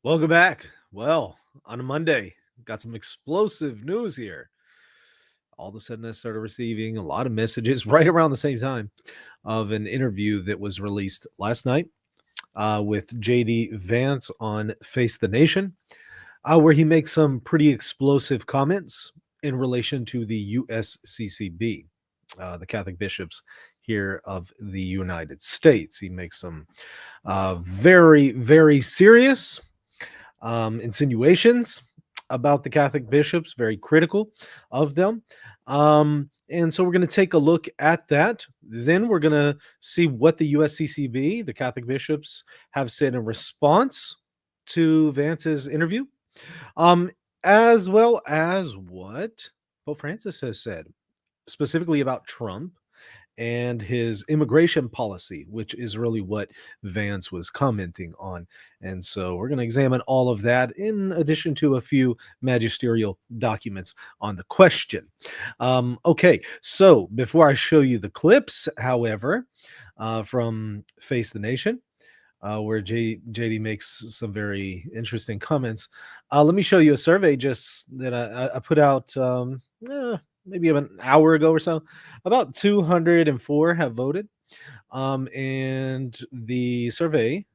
Welcome back. Well, on a Monday, got some explosive news here. All of a sudden, I started receiving a lot of messages right around the same time of an interview that was released last night with JD Vance on Face the Nation, where he makes some pretty explosive comments in relation to the USCCB, the Catholic bishops here of the United States. He makes some very, very serious insinuations about the Catholic bishops, very critical of them. And so we're going to take a look at that. Then we're going to see what the USCCB, the Catholic bishops, have said in response to Vance's interview, as well as what Pope Francis has said, specifically about Trump and his immigration policy, which is really what Vance was commenting on. And so we're going to examine all of that in addition to a few magisterial documents on the question. Okay, so before I show you the clips, however, from Face the Nation, where JD makes some very interesting comments, let me show you a survey just that I put out maybe about an hour ago or so. About 204 have voted. And the survey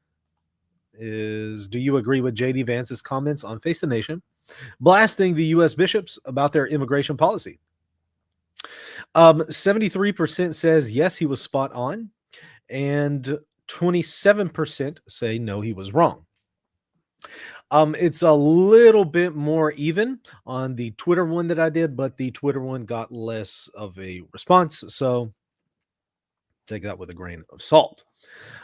is, do you agree with JD Vance's comments on Face the Nation, blasting the U.S. bishops about their immigration policy? 73% says yes, he was spot on. And 27% say no, he was wrong. It's a little bit more even on the Twitter one that I did, but the Twitter one got less of a response. So take that with a grain of salt.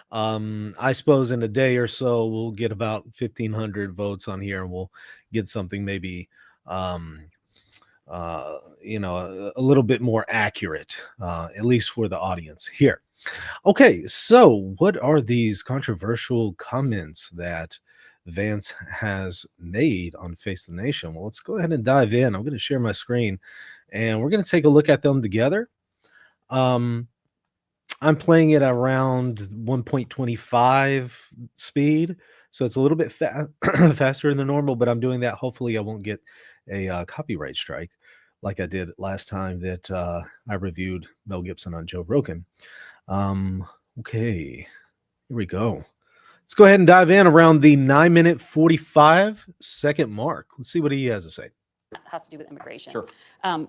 I suppose in a day or so, we'll get about 1,500 votes on here and we'll get something maybe, a little bit more accurate, at least for the audience here. Okay, so what are these controversial comments that Vance has made on Face the Nation? Well, let's go ahead and dive in. I'm going to share my screen and we're going to take a look at them together. I'm playing it around 1.25 speed, so it's a little bit faster than normal, but I'm doing that. Hopefully I won't get a copyright strike like I did last time that I reviewed Mel Gibson on Joe Rogan. Okay, here we go. Let's go ahead and dive in around the 9-minute 45-second mark. Let's see what he has to say. Has to do with immigration. Sure.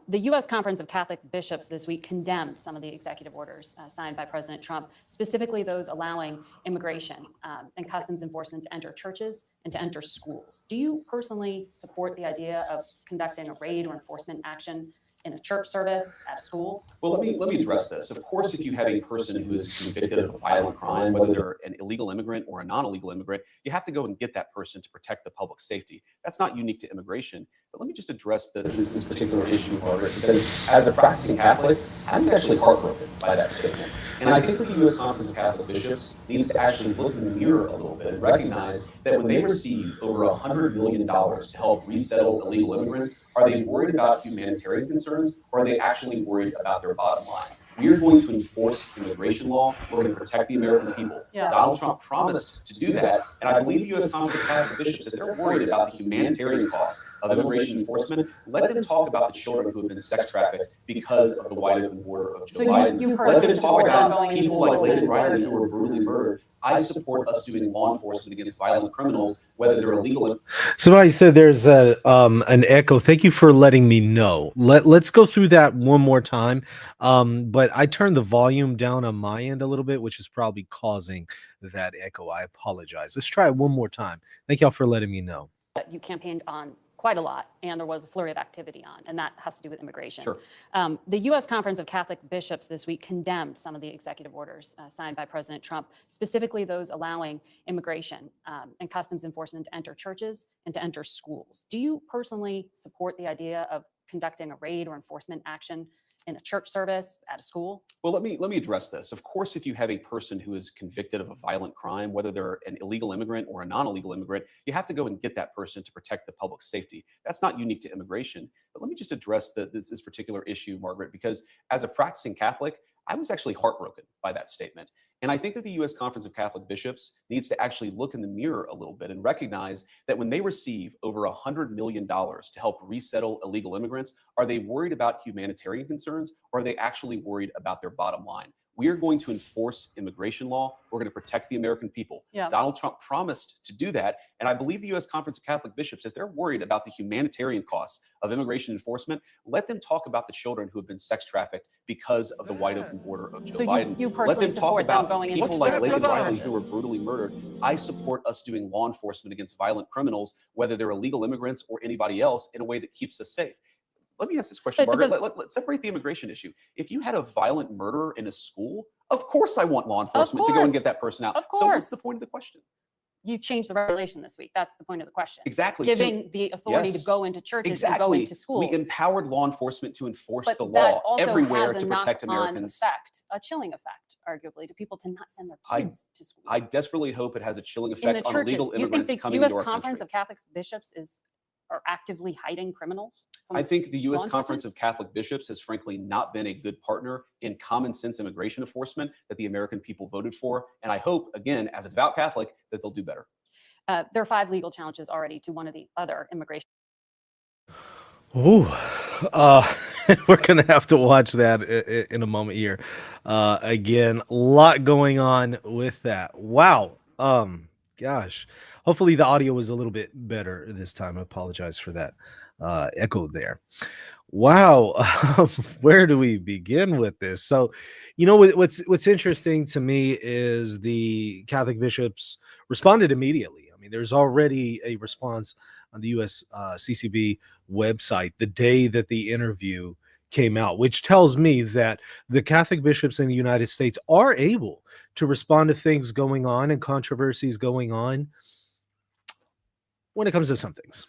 The U.S. Conference of Catholic Bishops this week condemned some of the executive orders signed by President Trump, specifically those allowing immigration and customs enforcement to enter churches and to enter schools. Do you personally support the idea of conducting a raid or enforcement action in a church service, at a school? Well, let me address this. Of course, if you have a person who is convicted of a violent crime, whether they're an illegal immigrant or a non-illegal immigrant, you have to go and get that person to protect the public safety. That's not unique to immigration. But let me just address this particular issue, Margaret, because as a practicing Catholic, I'm actually heartbroken by that statement. And I think that the U.S. Conference of Catholic Bishops needs to actually look in the mirror a little bit and recognize that when they receive over $100 million to help resettle illegal immigrants, are they worried about humanitarian concerns, or are they actually worried about their bottom line? We are going to enforce immigration law. We're going to protect the American people. Yeah. Donald Trump promised to do that, and I believe the U.S. Conference of Catholic Bishops, if they're worried about the humanitarian costs of immigration enforcement, let them talk about the children who have been sex trafficked because of the wide open border of Joe Biden. Let them talk about people like Lincoln Riders who were brutally murdered. I support us doing law enforcement against violent criminals, whether they're illegal. Somebody said there's an echo. Thank you for letting me know. Let's go through that one more time. But I turned the volume down on my end a little bit, which is probably causing that echo. I apologize. Let's try it one more time. Thank y'all for letting me know. You campaigned on quite a lot, and there was a flurry of activity on, and that has to do with immigration. Sure. The U.S. Conference of Catholic Bishops this week condemned some of the executive orders signed by President Trump, specifically those allowing immigration and customs enforcement to enter churches and to enter schools. Do you personally support the idea of conducting a raid or enforcement action in a church service, at a school? Well, let me address this. Of course, if you have a person who is convicted of a violent crime, whether they're an illegal immigrant or a non-illegal immigrant, you have to go and get that person to protect the public safety. That's not unique to immigration. But let me just address this particular issue, Margaret, because as a practicing Catholic, I was actually heartbroken by that statement. And I think that the U.S. Conference of Catholic Bishops needs to actually look in the mirror a little bit and recognize that when they receive over $100 million to help resettle illegal immigrants, are they worried about humanitarian concerns, or are they actually worried about their bottom line? We are going to enforce immigration law. We're going to protect the American people. Yeah. Donald Trump promised to do that. And I believe the U.S. Conference of Catholic Bishops, if they're worried about the humanitarian costs of immigration enforcement, let them talk about the children who have been sex trafficked because of the wide open border of Joe So Biden. you Let personally them talk support them about going into people like schools Laken and Riley who churches? were brutally murdered. I support us doing law enforcement against violent criminals, whether they're illegal immigrants or anybody else, in a way that keeps us safe. Let me ask this question, But Margaret. Let's separate the immigration issue. If you had a violent murderer in a school, of course I want law enforcement to go and get that person out. Of So what's course. the point of the question? You changed the regulation this week. That's the point of the question. Exactly. Giving the authority Yes. to go into churches, to go Exactly. into schools. We empowered law enforcement to enforce But the that law also everywhere has a to protect knock-on Americans. effect, a chilling effect, arguably, to people to not send their kids to school. I desperately hope it has a chilling in effect the on churches, illegal you think immigrants the coming U.S. into our Conference country. of Catholic Bishops are actively hiding criminals? I think the U.S. law Conference of Catholic Bishops has frankly not been a good partner in common sense immigration enforcement that the American people voted for. And I hope, again, as a devout Catholic, that they'll do better. There are 5 legal challenges already to one of the other immigration. Ooh, we're gonna have to watch that in a moment here. Again, a lot going on with that. Wow. Gosh. Hopefully the audio was a little bit better this time. I apologize for that echo there. Wow. Where do we begin with this? So, what's interesting to me is the Catholic bishops responded immediately. I mean, there's already a response on the USCCB website the day that the interview came out, which tells me that the Catholic bishops in the United States are able to respond to things going on and controversies going on when it comes to some things.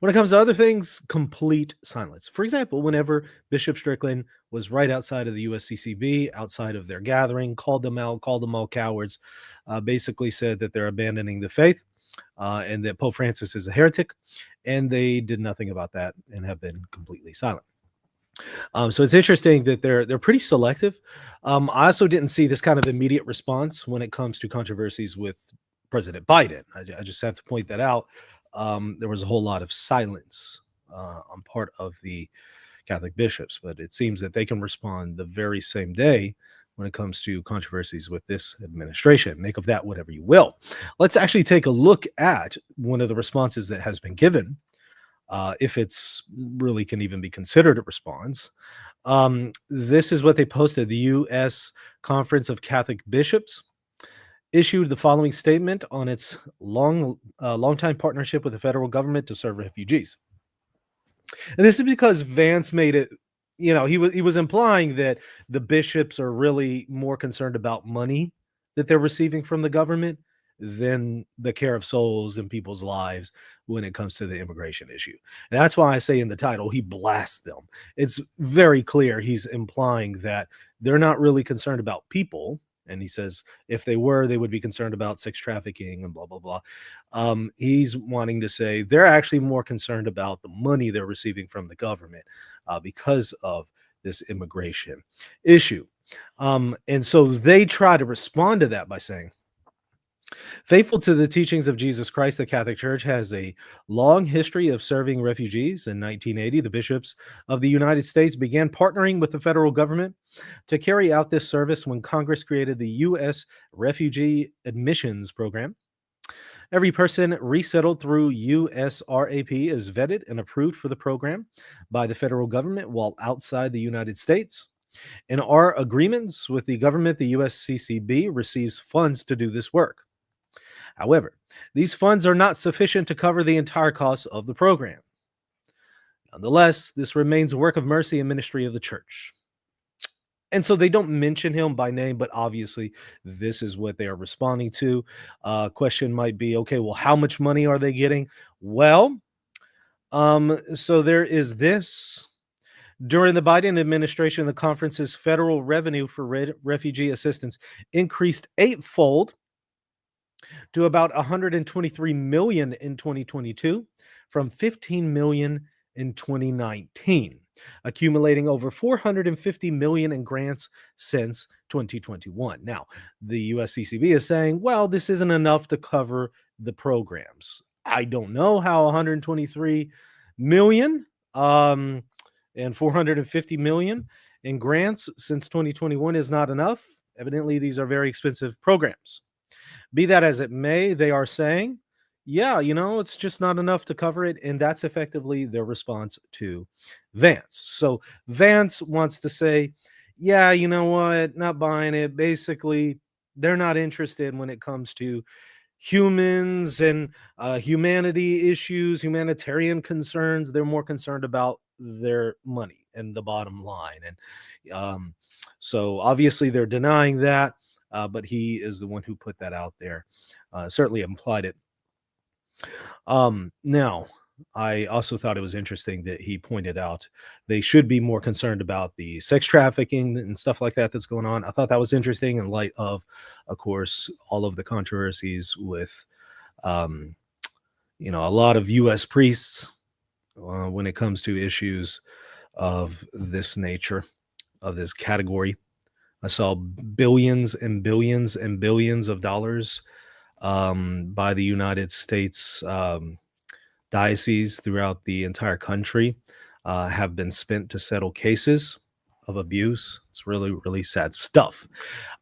When it comes to other things, complete silence. For example, whenever Bishop Strickland was right outside of the USCCB, outside of their gathering, called them out, called them all cowards, basically said that they're abandoning the faith and that Pope Francis is a heretic, and they did nothing about that and have been completely silent. So it's interesting that they're pretty selective. I also didn't see this kind of immediate response when it comes to controversies with President Biden. I just have to point that out. There was a whole lot of silence on part of the Catholic bishops, but it seems that they can respond the very same day when it comes to controversies with this administration. Make of that whatever you will. Let's actually take a look at one of the responses that has been given, if it's really can even be considered a response. This is what they posted. The U.S. Conference of Catholic Bishops issued the following statement on its long-time partnership with the federal government to serve refugees. And this is because Vance made it, he was implying that the bishops are really more concerned about money that they're receiving from the government than the care of souls and people's lives when it comes to the immigration issue. And that's why I say in the title, he blasts them. It's very clear he's implying that they're not really concerned about people. And he says if they were, they would be concerned about sex trafficking and blah, blah, blah. He's wanting to say they're actually more concerned about the money they're receiving from the government because of this immigration issue. And so they try to respond to that by saying, faithful to the teachings of Jesus Christ, the Catholic Church has a long history of serving refugees. In 1980, the bishops of the United States began partnering with the federal government to carry out this service when Congress created the U.S. Refugee Admissions Program. Every person resettled through USRAP is vetted and approved for the program by the federal government while outside the United States. In our agreements with the government, the USCCB receives funds to do this work. However, these funds are not sufficient to cover the entire cost of the program. Nonetheless, this remains a work of mercy and ministry of the church. And so they don't mention him by name, but obviously this is what they are responding to. Question might be, okay, well, how much money are they getting? Well, so there is this. During the Biden administration, the conference's federal revenue for refugee assistance increased eightfold to about 123 million in 2022 from 15 million in 2019, accumulating over 450 million in grants since 2021. Now, the USCCB is saying, well, this isn't enough to cover the programs. I don't know how 123 million and 450 million in grants since 2021 is not enough. Evidently, these are very expensive programs. Be that as it may, they are saying, yeah, it's just not enough to cover it. And that's effectively their response to Vance. So Vance wants to say, yeah, you know what? Not buying it. Basically, they're not interested when it comes to humans and humanity issues, humanitarian concerns. They're more concerned about their money and the bottom line. And so obviously they're denying that. But he is the one who put that out there, certainly implied it. Now, I also thought it was interesting that he pointed out they should be more concerned about the sex trafficking and stuff like that that's going on. I thought that was interesting in light of course, all of the controversies with, a lot of U.S. priests when it comes to issues of this nature, of this category. I saw billions and billions and billions of dollars by the United States dioceses throughout the entire country have been spent to settle cases of abuse. It's really, really sad stuff.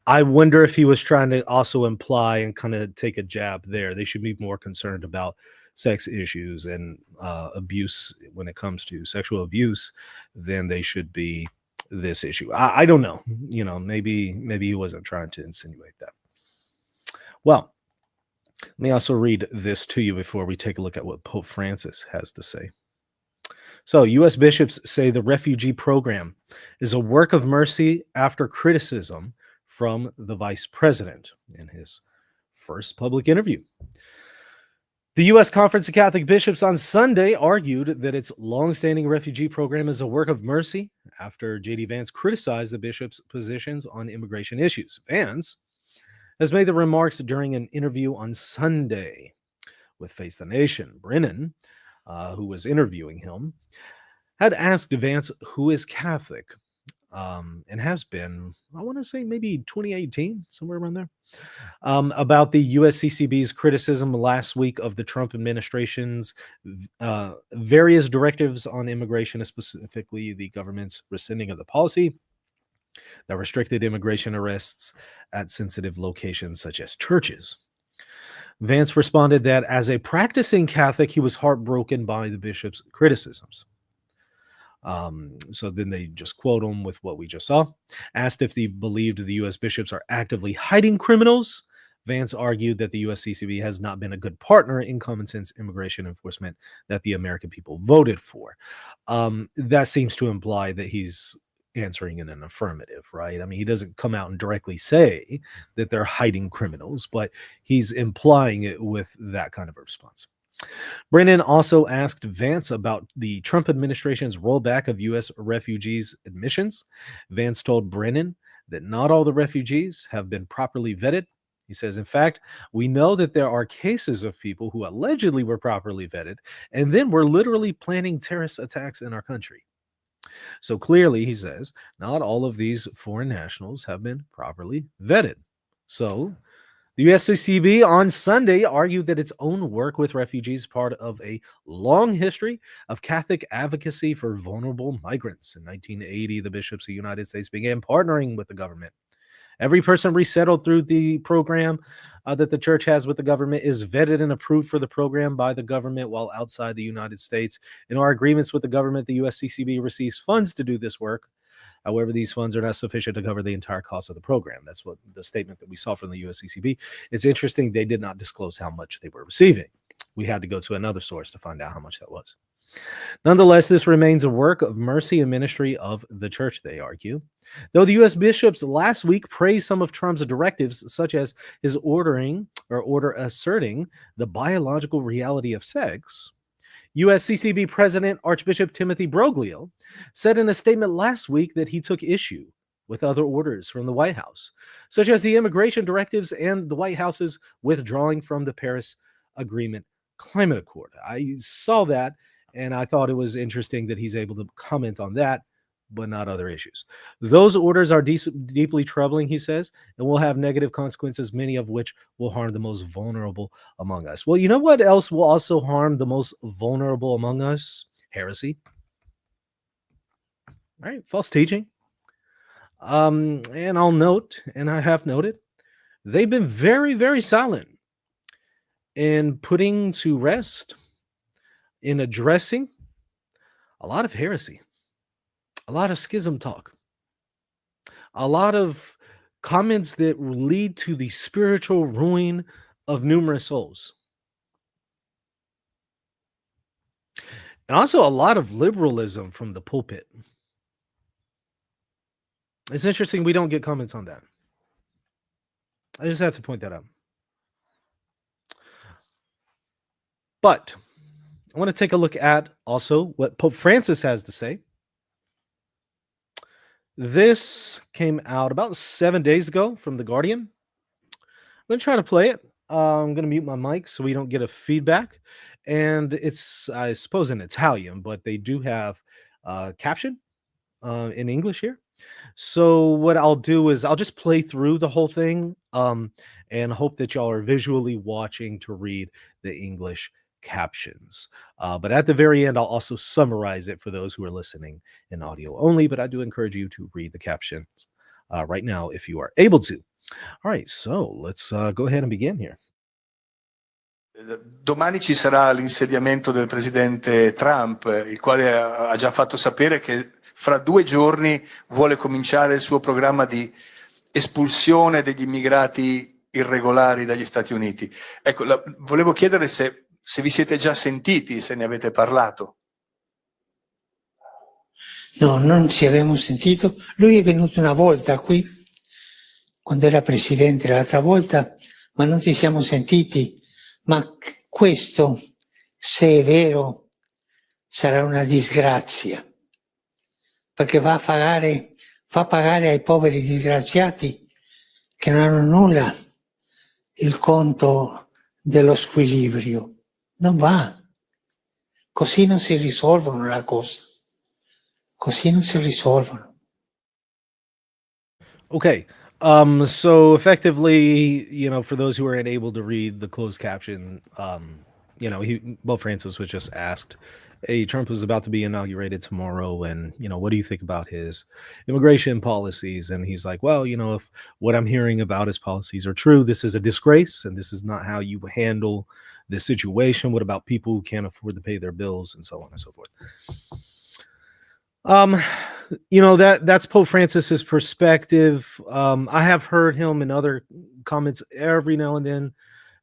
I wonder if he was trying to also imply and kind of take a jab there. They should be more concerned about sex issues and abuse when it comes to sexual abuse than they should be this issue. I don't know. Maybe he wasn't trying to insinuate that. Well, let me also read this to you before we take a look at what Pope Francis has to say. So, U.S. bishops say the refugee program is a work of mercy after criticism from the vice president in his first public interview. The U.S. Conference of Catholic Bishops on Sunday argued that its longstanding refugee program is a work of mercy after JD Vance criticized the bishops' positions on immigration issues. Vance has made the remarks during an interview on Sunday with Face the Nation. Brennan, who was interviewing him, had asked Vance, who is Catholic, and has been, I want to say maybe 2018, somewhere around there, about the USCCB's criticism last week of the Trump administration's various directives on immigration, specifically the government's rescinding of the policy that restricted immigration arrests at sensitive locations such as churches. Vance responded that as a practicing Catholic, he was heartbroken by the bishop's criticisms. So then they just quote him with what we just saw. Asked if he believed the U.S. bishops are actively hiding criminals, Vance argued that the USCCB has not been a good partner in common sense immigration enforcement that the American people voted for. That seems to imply that he's answering in an affirmative, right? I mean, he doesn't come out and directly say that they're hiding criminals, but he's implying it with that kind of a response. Brennan also asked Vance about the Trump administration's rollback of U.S. refugees' admissions. Vance told Brennan that not all the refugees have been properly vetted. He says, in fact, we know that there are cases of people who allegedly were properly vetted and then were literally planning terrorist attacks in our country. So clearly, he says, not all of these foreign nationals have been properly vetted. So the USCCB on Sunday argued that its own work with refugees is part of a long history of Catholic advocacy for vulnerable migrants. In 1980, the bishops of the United States began partnering with the government. Every person resettled through the program that the church has with the government is vetted and approved for the program by the government while outside the United States. In our agreements with the government, the USCCB receives funds to do this work. However, these funds are not sufficient to cover the entire cost of the program. That's what the statement that we saw from the USCCB. It's interesting they did not disclose how much they were receiving. We had to go to another source to find out how much that was. Nonetheless, this remains a work of mercy and ministry of the church, they argue. Though the U.S. bishops last week praised some of Trump's directives, such as his order asserting the biological reality of sex, USCCB President Archbishop Timothy Broglio said in a statement last week that he took issue with other orders from the White House, such as the immigration directives and the White House's withdrawing from the Paris Agreement Climate Accord. I saw that and I thought it was interesting that he's able to comment on that, but not other issues. Those orders are deeply troubling, he says, and will have negative consequences, many of which will harm the most vulnerable among us. Well, you know what else will also harm the most vulnerable among us? Heresy. Right? False teaching. And I'll note, and I have noted, they've been very, very silent in putting to rest, in addressing a lot of heresy, a lot of schism talk, a lot of comments that lead to the spiritual ruin of numerous souls. And also a lot of liberalism from the pulpit. It's interesting we don't get comments on that. I just have to point that out. But I want to take a look at also what Pope Francis has to say. This came out about 7 days ago from The Guardian. I'm going to try to play it. I'm going to mute my mic so we don't get a feedback. And it's, I suppose, in Italian, but they do have caption in English here. So what I'll do is I'll just play through the whole thing and hope that y'all are visually watching to read the English captions. But at the very end, I'll also summarize it for those who are listening in audio only. But I do encourage you to read the captions right now if you are able to. All right, so let's go ahead and begin here. Domani ci sarà l'insediamento del presidente Trump, il quale ha già fatto sapere che fra 2 giorni vuole cominciare il suo programma di espulsione degli immigrati irregolari dagli Stati Uniti. Ecco, volevo chiedere se vi siete già sentiti, se ne avete parlato. No, non ci abbiamo sentito. Lui è venuto una volta qui, quando era presidente l'altra volta, ma non ci siamo sentiti. Ma questo, se è vero, sarà una disgrazia, perché fa pagare ai poveri disgraziati che non hanno nulla il conto dello squilibrio. Non va. Così non si risolvono le cose. Così non si risolvono. Okay. So effectively, you know, for those who are unable to read the closed caption, you know, Pope Francis was just asked, hey, Trump is about to be inaugurated tomorrow, and, you know, what do you think about his immigration policies? And he's like, well, you know, if what I'm hearing about his policies are true, this is a disgrace, and this is not how you handle this situation. What about people who can't afford to pay their bills, and so on and so forth? You know, that's Pope Francis's perspective. I have heard him in other comments every now and then.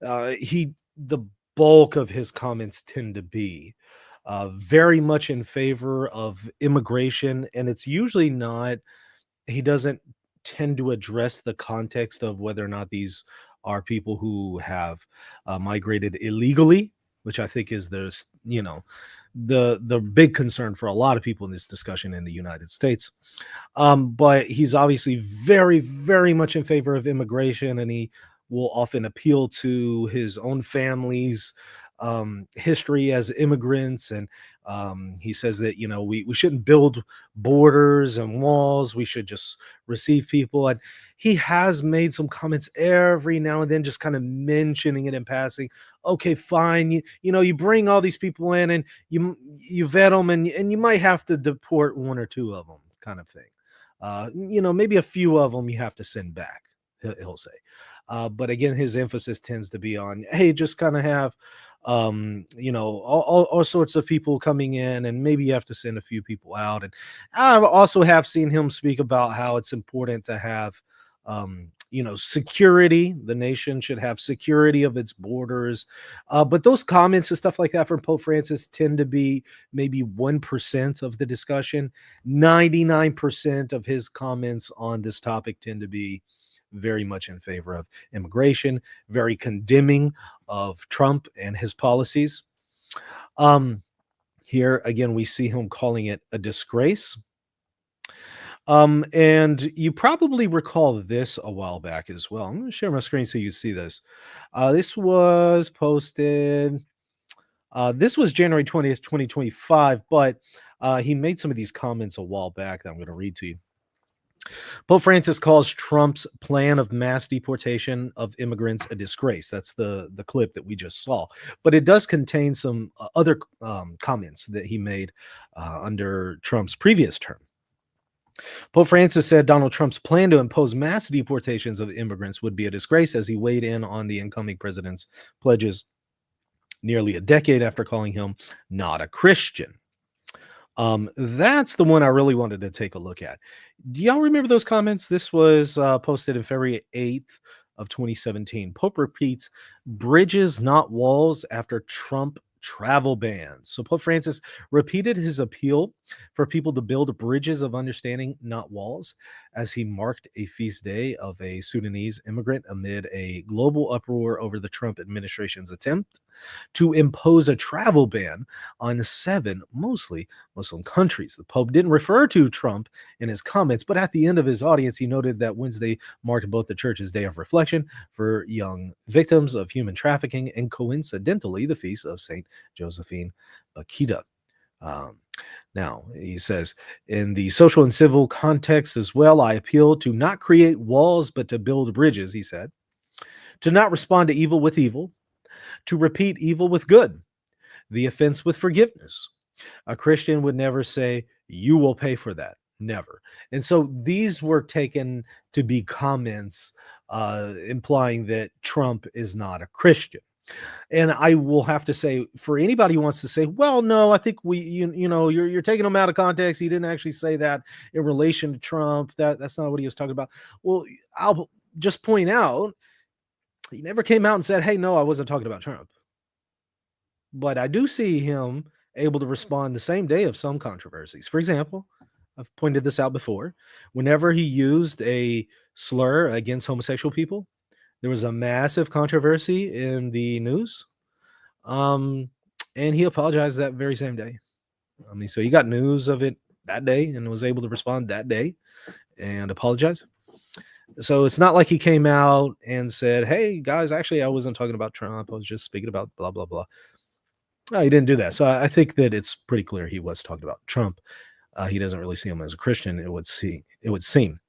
The bulk of his comments tend to be very much in favor of immigration, and it's usually not. He doesn't tend to address the context of whether or not these are people who have migrated illegally, which I think is the big concern for a lot of people in this discussion in the United States. But he's obviously very, very much in favor of immigration, and he will often appeal to his own family's history as immigrants. And he says that, you know, we shouldn't build borders and walls. We should just receive people. And he has made some comments every now and then, just kind of mentioning it in passing. Okay, fine. You know, you bring all these people in and you vet them, and you might have to deport 1 or 2 of them, kind of thing. You know, maybe a few of them you have to send back, he'll say. But again, his emphasis tends to be on, hey, just kind of have, you know, all sorts of people coming in, and maybe you have to send a few people out. And I also have seen him speak about how it's important to have, you know, security. The nation should have security of its borders. But those comments and stuff like that from Pope Francis tend to be maybe 1% of the discussion. 99% of his comments on this topic tend to be very much in favor of immigration, very condemning of Trump and his policies. Here again, we see him calling it a disgrace. And you probably recall this a while back as well. I'm going to share my screen so you see this. This was posted. This was January 20th, 2025, but he made some of these comments a while back that I'm going to read to you. Pope Francis calls Trump's plan of mass deportation of immigrants a disgrace. That's the clip that we just saw. But it does contain some other comments that he made under Trump's previous term. Pope Francis said Donald Trump's plan to impose mass deportations of immigrants would be a disgrace as he weighed in on the incoming president's pledges nearly a decade after calling him not a Christian. That's the one I really wanted to take a look at. Do y'all remember those comments? This was posted in February 8th of 2017. Pope repeats, bridges, not walls, after Trump travel bans. So Pope Francis repeated his appeal for people to build bridges of understanding, not walls, as he marked a feast day of a Sudanese immigrant amid a global uproar over the Trump administration's attempt to impose a travel ban on 7 mostly Muslim countries. The Pope didn't refer to Trump in his comments, but at the end of his audience, he noted that Wednesday marked both the church's day of reflection for young victims of human trafficking and coincidentally the feast of St. Josephine Bakhita. Now, he says, in the social and civil context as well, I appeal to not create walls, but to build bridges, he said, to not respond to evil with evil, to repeat evil with good, the offense with forgiveness. A Christian would never say, you will pay for that. Never. And so these were taken to be comments implying that Trump is not a Christian. And I will have to say, for anybody who wants to say, well, no, I think you're taking him out of context. He didn't actually say that in relation to Trump. That's not what he was talking about. Well, I'll just point out, he never came out and said, hey, no, I wasn't talking about Trump. But I do see him able to respond the same day of some controversies. For example, I've pointed this out before. Whenever he used a slur against homosexual people, there was a massive controversy in the news. And he apologized that very same day. I mean, so he got news of it that day and was able to respond that day and apologize. So it's not like he came out and said, hey, guys, actually, I wasn't talking about Trump. I was just speaking about blah, blah, blah. No, he didn't do that. So I think that it's pretty clear he was talking about Trump. He doesn't really see him as a Christian, it would seem.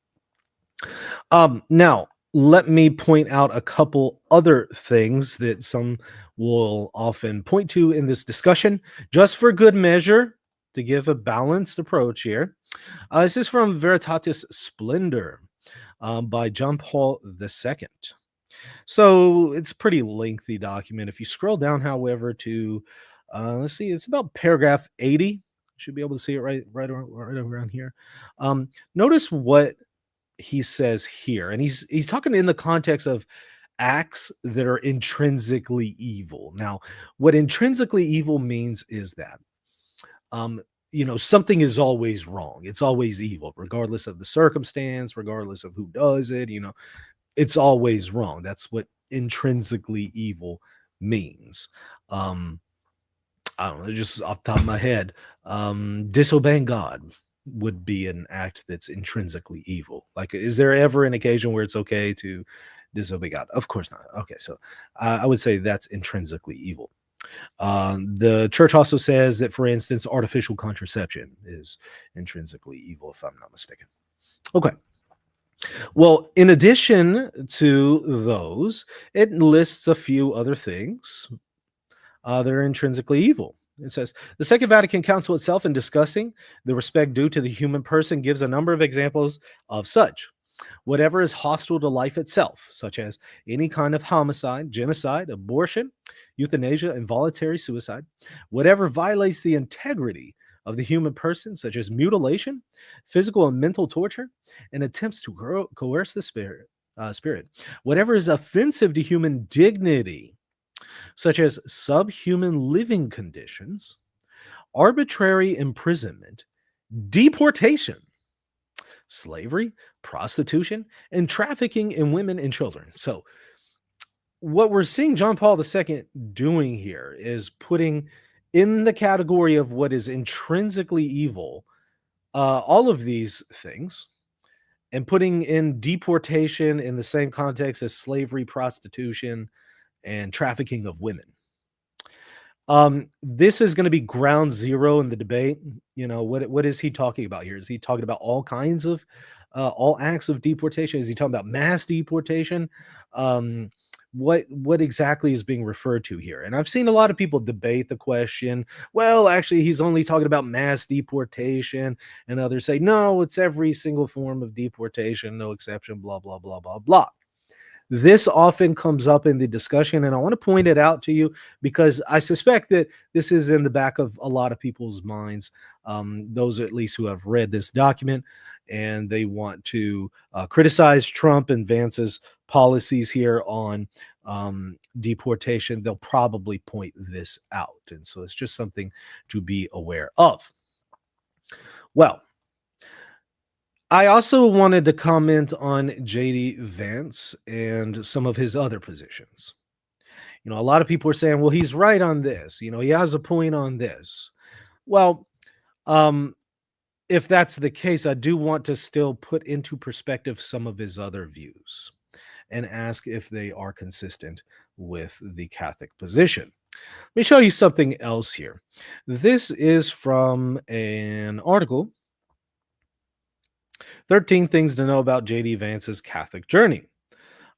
Now, let me point out a couple other things that some will often point to in this discussion, just for good measure, to give a balanced approach here. This is from Veritatis Splendor by John Paul II. So it's a pretty lengthy document. If you scroll down, however, to, let's see, it's about paragraph 80. Should be able to see it right around here. Notice what he says here, and he's talking in the context of acts that are intrinsically evil. Now, what intrinsically evil means is that something is always wrong. It's always evil, regardless of the circumstance, regardless of who does it. It's always wrong. That's what intrinsically evil means. I don't know, just off the top of my head, disobeying God would be an act that's intrinsically evil. Like, is there ever an occasion where it's okay to disobey God? Of course not. Okay, so I would say that's intrinsically evil. The church also says that, for instance, artificial contraception is intrinsically evil, if I'm not mistaken. Okay. Well, in addition to those, it lists a few other things that are intrinsically evil. It says, the Second Vatican Council itself, in discussing the respect due to the human person, gives a number of examples of such. Whatever is hostile to life itself, such as any kind of homicide, genocide, abortion, euthanasia, involuntary suicide. Whatever violates the integrity of the human person, such as mutilation, physical and mental torture, and attempts to coerce the spirit. Whatever is offensive to human dignity, such as subhuman living conditions, arbitrary imprisonment, deportation, slavery, prostitution, and trafficking in women and children. So what we're seeing John Paul II doing here is putting in the category of what is intrinsically evil, all of these things, and putting in deportation in the same context as slavery, prostitution, and trafficking of women. This is going to be ground zero in the debate. You know, what is he talking about here? Is he talking about all kinds of all acts of deportation? Is he talking about mass deportation? Um, what exactly is being referred to here? And I've seen a lot of people debate the question. Well, actually, he's only talking about mass deportation, and others say no, it's every single form of deportation, no exception. Blah blah blah blah blah. This often comes up in the discussion, and I want to point it out to you because I suspect that this is in the back of a lot of people's minds, those at least who have read this document, and they want to criticize Trump and Vance's policies here on deportation. They'll probably point this out. And so it's just something to be aware of. Well, I also wanted to comment on JD Vance and some of his other positions. You know, a lot of people are saying, well, he's right on this. You know, he has a point on this. Well, if that's the case, I do want to still put into perspective some of his other views and ask if they are consistent with the Catholic position. Let me show you something else here. This is from an article, 13 Things to Know About JD Vance's Catholic Journey.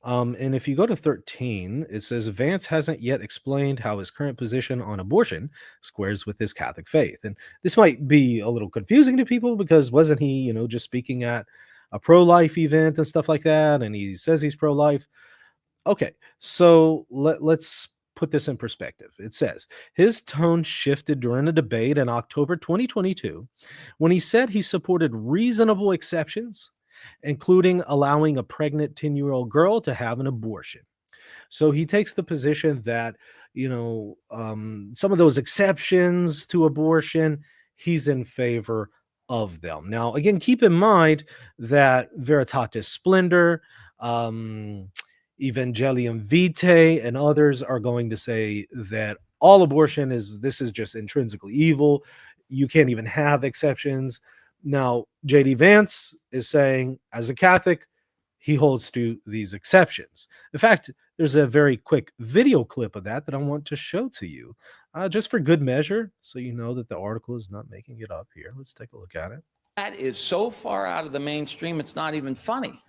And if you go to 13, it says Vance hasn't yet explained how his current position on abortion squares with his Catholic faith. And this might be a little confusing to people because wasn't he, you know, just speaking at a pro-life event and stuff like that? And he says he's pro-life. Okay, so let's put this in perspective. It says his tone shifted during a debate in October 2022 when he said he supported reasonable exceptions, including allowing a pregnant 10-year-old girl to have an abortion. So he takes the position that, you know, some of those exceptions to abortion, he's in favor of them. Now, again, keep in mind that Veritatis Splendor, Evangelium Vitae, and others are going to say that all abortion is just intrinsically evil. You can't even have exceptions. Now, JD Vance is saying, as a Catholic, he holds to these exceptions. In fact, there's a very quick video clip of that I want to show to you, just for good measure, so you know that the article is not making it up here. Let's take a look at it. That is so far out of the mainstream, it's not even funny.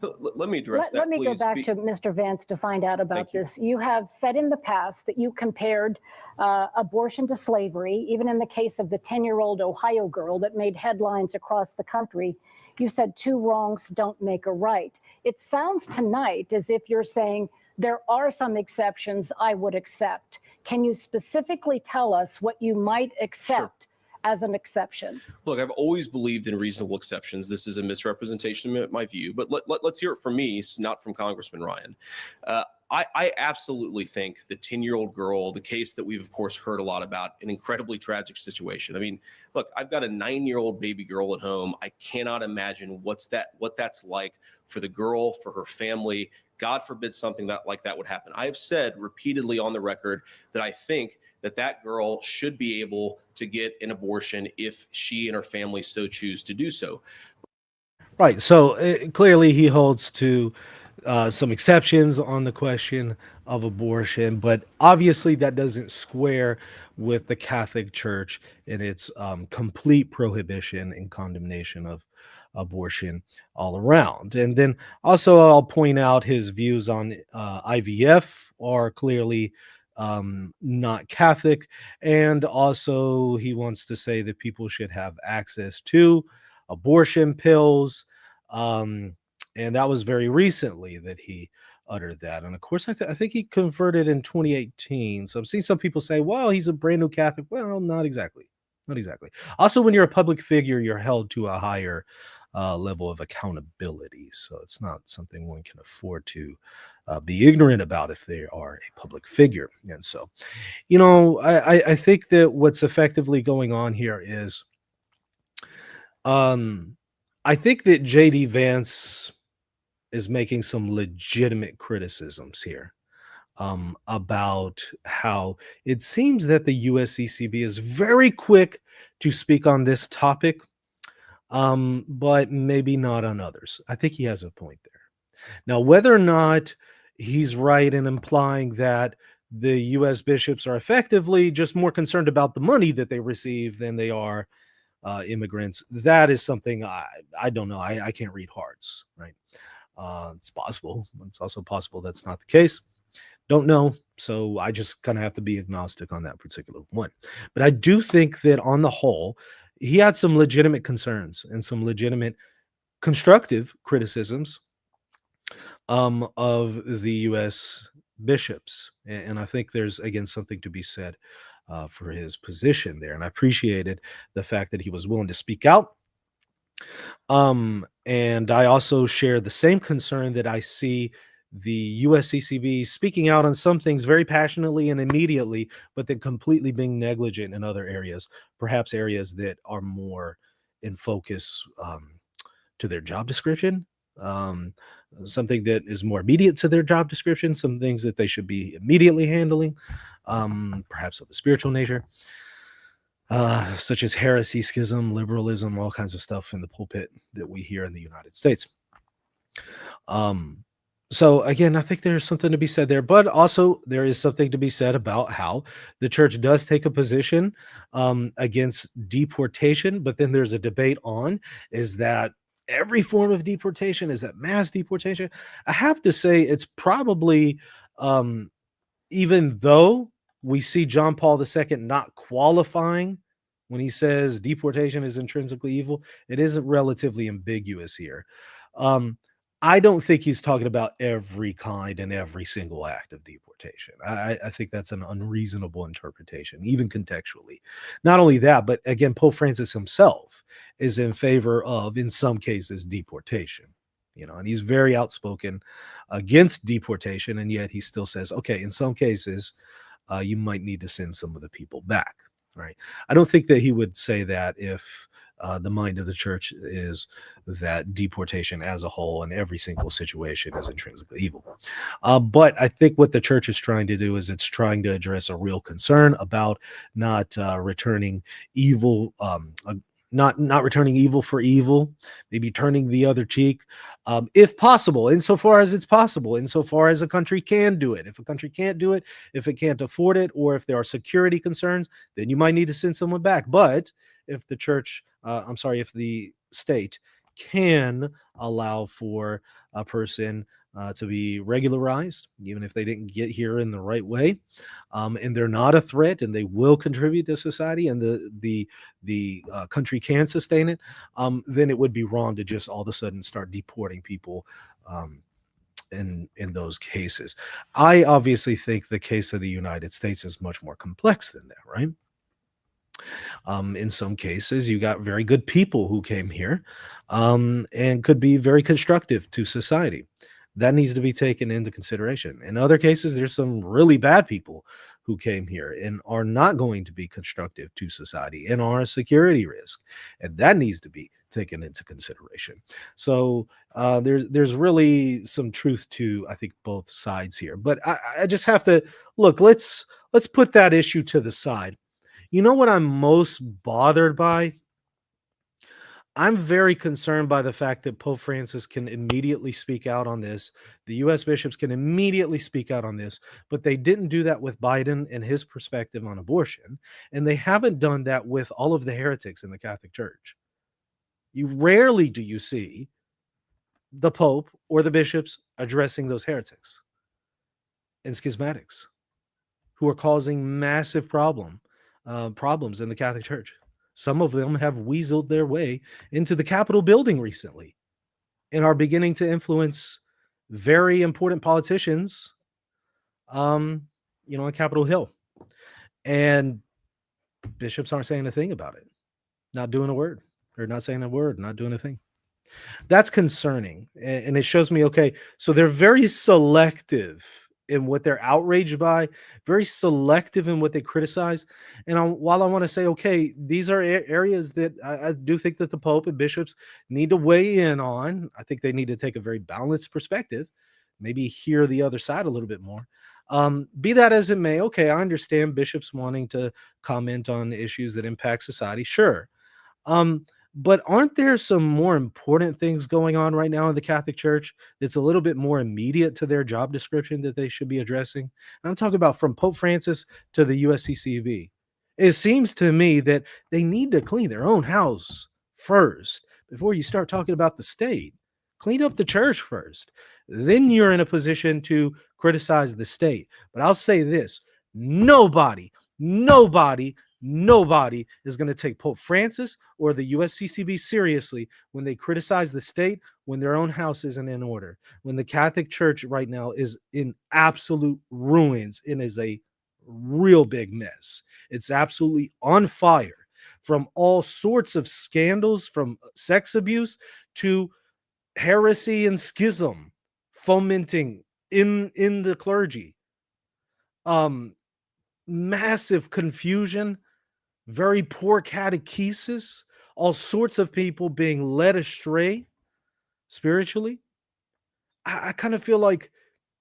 Let me address that. Let me go back to Mr. Vance to find out about this. You have said in the past that you compared abortion to slavery, even in the case of the 10-year-old Ohio girl that made headlines across the country. You said two wrongs don't make a right. It sounds tonight as if you're saying there are some exceptions I would accept. Can you specifically tell us what you might accept as an exception? Look, I've always believed in reasonable exceptions. This is a misrepresentation of my view, but let's hear it from me, not from Congressman Ryan. I absolutely think the 10-year-old girl, the case that we've, of course, heard a lot about, an incredibly tragic situation. I mean, look, I've got a 9-year-old baby girl at home. I cannot imagine what that's like for the girl, for her family. God forbid something like that would happen. I have said repeatedly on the record that I think that girl should be able to get an abortion if she and her family so choose to do so. Right. So clearly he holds to some exceptions on the question of abortion, but obviously that doesn't square with the Catholic Church in its complete prohibition and condemnation of abortion all around. And then also I'll point out his views on IVF are clearly not Catholic, and also he wants to say that people should have access to abortion pills, and that was very recently that he uttered that. And of course, I think he converted in 2018. So I've seen some people say, well, he's a brand new Catholic. Well, not exactly. Not exactly. Also, when you're a public figure, you're held to a higher level of accountability. So it's not something one can afford to be ignorant about if they are a public figure. And so, you know, I think that what's effectively going on here is, I think that JD Vance is making some legitimate criticisms here about how it seems that the USCCB is very quick to speak on this topic, but maybe not on others. I think he has a point there. Now, whether or not he's right in implying that the U.S. bishops are effectively just more concerned about the money that they receive than they are immigrants, that is something I don't know. I can't read hearts, right? It's possible. It's also possible that's not the case. Don't know. So I just kind of have to be agnostic on that particular one. But I do think that on the whole, he had some legitimate concerns and some legitimate constructive criticisms of the U.S. bishops. And I think there's, again, something to be said for his position there. And I appreciated the fact that he was willing to speak out. And I also share the same concern that I see the USCCB speaking out on some things very passionately and immediately, but then completely being negligent in other areas, perhaps areas that are more in focus to their job description, something that is more immediate to their job description, some things that they should be immediately handling, perhaps of a spiritual nature, such as heresy, schism, liberalism, all kinds of stuff in the pulpit that we hear in the United States. So again, I think there's something to be said there, but also there is something to be said about how the church does take a position against deportation, but then there's a debate on, is that every form of deportation? Is that mass deportation? I have to say it's probably, even though we see John Paul II not qualifying when he says deportation is intrinsically evil, it isn't relatively ambiguous here. I don't think he's talking about every kind and every single act of deportation. I think that's an unreasonable interpretation, even contextually. Not only that, but again, Pope Francis himself is in favor of, in some cases, deportation. And he's very outspoken against deportation, and yet he still says, okay, in some cases, you might need to send some of the people back, right? I don't think that he would say that if the mind of the church is that deportation as a whole in every single situation is intrinsically evil. But I think what the church is trying to do is it's trying to address a real concern about not returning evil, not returning evil for evil, maybe turning the other cheek, if possible, insofar as it's possible, insofar as a country can do it. If a country can't do it, if it can't afford it, or if there are security concerns, then you might need to send someone back. But if the church, if the state can allow for a person to be regularized, even if they didn't get here in the right way, and they're not a threat, and they will contribute to society, and the country can sustain it, then it would be wrong to just all of a sudden start deporting people in those cases. I obviously think the case of the United States is much more complex than that, right? In some cases, you got very good people who came here and could be very constructive to society. That needs to be taken into consideration. In other cases, there's some really bad people who came here and are not going to be constructive to society and are a security risk. And that needs to be taken into consideration. So there's really some truth to, I think, both sides here. But I just have to look, let's put that issue to the side. You know what I'm most bothered by? I'm very concerned by the fact that Pope Francis can immediately speak out on this. The U.S. bishops can immediately speak out on this, but they didn't do that with Biden and his perspective on abortion, and they haven't done that with all of the heretics in the Catholic Church. You rarely do you see the Pope or the bishops addressing those heretics and schismatics who are causing massive problems in the Catholic Church. Some of them have weaseled their way into the Capitol building recently and are beginning to influence very important politicians, on Capitol Hill. And bishops aren't saying a thing about it, not doing a word, or not saying a word, not doing a thing. That's concerning. And it shows me, okay, so they're very selective in what they're outraged by, very selective in what they criticize. And while I want to say, okay, these are areas that I do think that the Pope and bishops need to weigh in on. I think they need to take a very balanced perspective, maybe hear the other side a little bit more. Be that as it may, okay, I understand bishops wanting to comment on issues that impact society. Sure. But aren't there some more important things going on right now in the Catholic Church that's a little bit more immediate to their job description that they should be addressing? And I'm talking about from Pope Francis to the USCCB. It seems to me that they need to clean their own house first before you start talking about the state. Clean up the church first. Then you're in a position to criticize the state. But I'll say this: nobody is going to take Pope Francis or the USCCB seriously when they criticize the state, when their own house isn't in order, when the Catholic Church right now is in absolute ruins. It is a real big mess. It's absolutely on fire, from all sorts of scandals, from sex abuse to heresy and schism fomenting in the clergy. Massive confusion, very poor catechesis, all sorts of people being led astray spiritually. I kind of feel like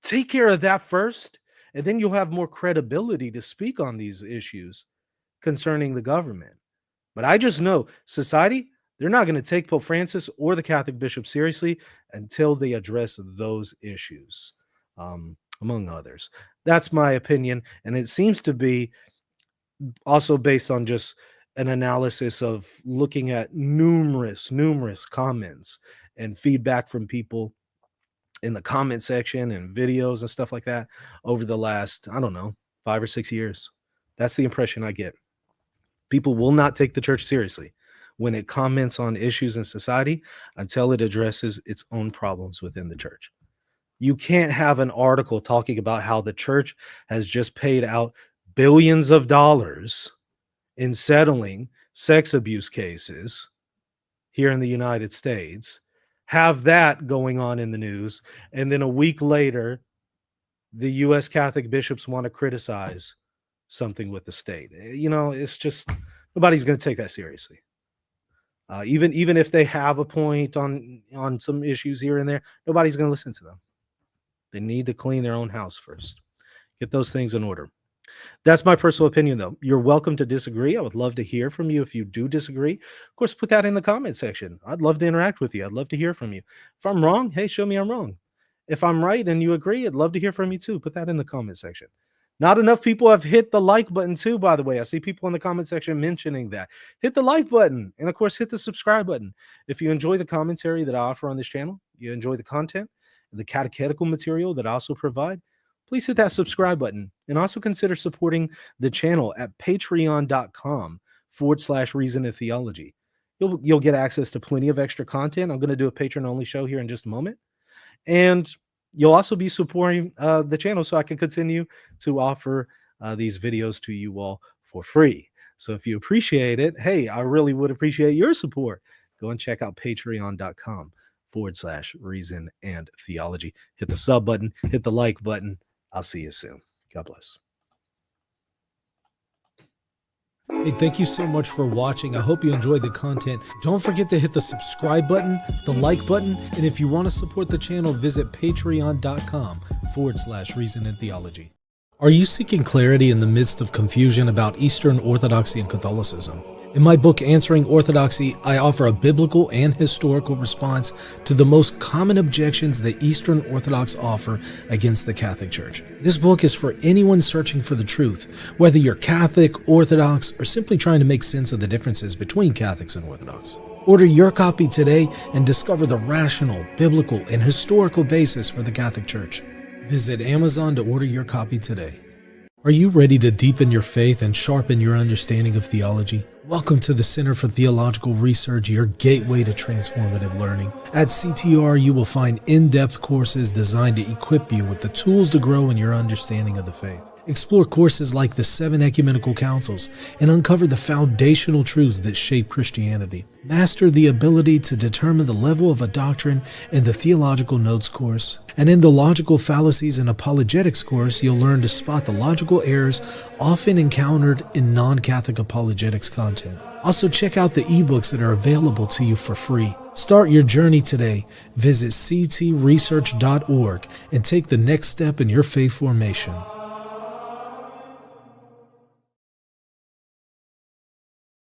take care of that first, and then you'll have more credibility to speak on these issues concerning the government. But I just know society, they're not going to take Pope Francis or the Catholic bishop seriously until they address those issues, among others. That's my opinion. And it seems to be also based on just an analysis of looking at numerous comments and feedback from people in the comment section and videos and stuff like that over the last, I don't know, 5 or 6 years. That's the impression I get. People will not take the church seriously when it comments on issues in society until it addresses its own problems within the church. You can't have an article talking about how the church has just paid out billions of dollars in settling sex abuse cases here in the United States, have that going on in the news, and then a week later, the U.S. Catholic bishops want to criticize something with the state. It's just, nobody's going to take that seriously. Even if they have a point on some issues here and there, nobody's going to listen to them. They need to clean their own house first. Get those things in order. That's my personal opinion, though. You're welcome to disagree. I would love to hear from you if you do disagree. Of course, put that in the comment section. I'd love to interact with you. I'd love to hear from you. If I'm wrong, hey, show me I'm wrong. If I'm right and you agree, I'd love to hear from you too. Put that in the comment section. Not enough people have hit the like button too, by the way. I see people in the comment section mentioning that. Hit the like button, and of course, hit the subscribe button. If you enjoy the commentary that I offer on this channel, you enjoy the content, the catechetical material that I also provide, please hit that subscribe button, and also consider supporting the channel at patreon.com/reason and theology. You'll get access to plenty of extra content. I'm going to do a patron-only show here in just a moment. And you'll also be supporting the channel so I can continue to offer these videos to you all for free. So if you appreciate it, hey, I really would appreciate your support. Go and check out patreon.com/reason and theology. Hit the sub button, hit the like button. I'll see you soon. God bless. Hey, thank you so much for watching. I hope you enjoyed the content. Don't forget to hit the subscribe button, the like button, and if you want to support the channel, visit patreon.com/reason and theology. Are you seeking clarity in the midst of confusion about Eastern Orthodoxy and Catholicism? In my book, Answering Orthodoxy, I offer a biblical and historical response to the most common objections that Eastern Orthodox offer against the Catholic Church. This book is for anyone searching for the truth, whether you're Catholic, Orthodox, or simply trying to make sense of the differences between Catholics and Orthodox. Order your copy today and discover the rational, biblical, and historical basis for the Catholic Church. Visit Amazon to order your copy today. Are you ready to deepen your faith and sharpen your understanding of theology? Welcome to the Center for Theological Research, your gateway to transformative learning. At CTR, you will find in-depth courses designed to equip you with the tools to grow in your understanding of the faith. Explore courses like the 7 Ecumenical Councils and uncover the foundational truths that shape Christianity. Master the ability to determine the level of a doctrine in the Theological Notes course. And in the Logical Fallacies and Apologetics course, you'll learn to spot the logical errors often encountered in non-Catholic apologetics content. Also, check out the ebooks that are available to you for free. Start your journey today. Visit ctresearch.org and take the next step in your faith formation.